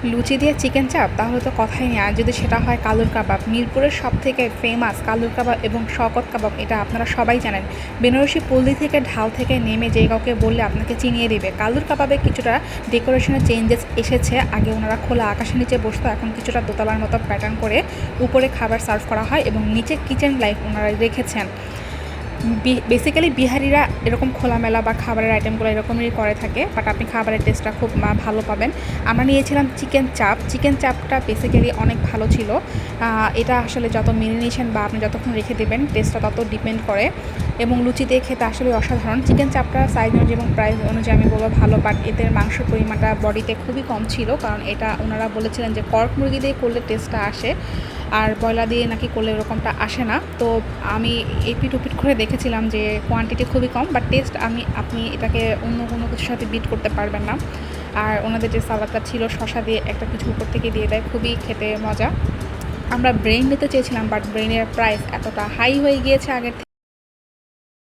লুচি দিয়ে চিকেন চাপ, তাহলে তো কথাই নেই। আর যদি সেটা হয় কালুর কাবাব, মিরপুরের সবথেকে ফেমাস কালুর কাবাব এবং শওকত কাবাব, এটা আপনারা সবাই জানেন। বেনারসি পল্লী থেকে ঢাল থেকে নেমে যে কাউকে বললে আপনাকে চিনিয়ে দিবে। কালুর কাবাবে কিছুটা ডেকোরেশনের চেঞ্জেস এসেছে। আগে ওনারা খোলা আকাশের নিচে বসতো, এখন কিছুটা দোতলার মতো প্যাটার্ন করে উপরে খাবার সার্ভ করা হয় এবং নিচে কিচেন লাইট ওনারা রেখেছেন। বেসিক্যালি বিহারিরা এরকম খোলামেলা বা খাবারের আইটেমগুলো এরকমই করে থাকে, বাট আপনি খাবারের টেস্টটা খুব ভালো পাবেন। আমরা নিয়েছিলাম চিকেন চাপ। চিকেন চাপটা বেসিক্যালি অনেক ভালো ছিল। এটা আসলে যত মেরিনেশন বা আপনি যতক্ষণ রেখে দেবেন টেস্টটা তত ডিপেন্ড করে, এবং লুচি দিয়ে খেতে আসলে অসাধারণ। চিকেন চাপটা সাইজ অনুযায়ী এবং প্রাইস অনুযায়ী আমি বলবো ভালো, বাট এদের মাংসের পরিমাণটা বডিতে খুবই কম ছিল, কারণ এটা ওনারা বলেছিলেন যে কর্ক মুরগি দিয়ে করলে টেস্টটা আসে, আর ব্রয়লার দিয়ে নাকি করলে এরকমটা আসে না। তো আমি এপিট ওপিট করে দেখেছিলাম যে কোয়ান্টিটি খুবই কম, বাট টেস্ট আপনি এটাকে অন্য কোনো কিছুর সাথে বিট করতে পারবেন না। আর ওনাদের যে সালাদটা ছিল শসা দিয়ে একটা কিছু উপর থেকে দিয়ে দেয়, খুবই খেতে মজা। আমরা ব্রেন নিতে চেয়েছিলাম, বাট ব্রেনের প্রাইস এতটা হাই হয়ে গিয়েছে আগের থেকে।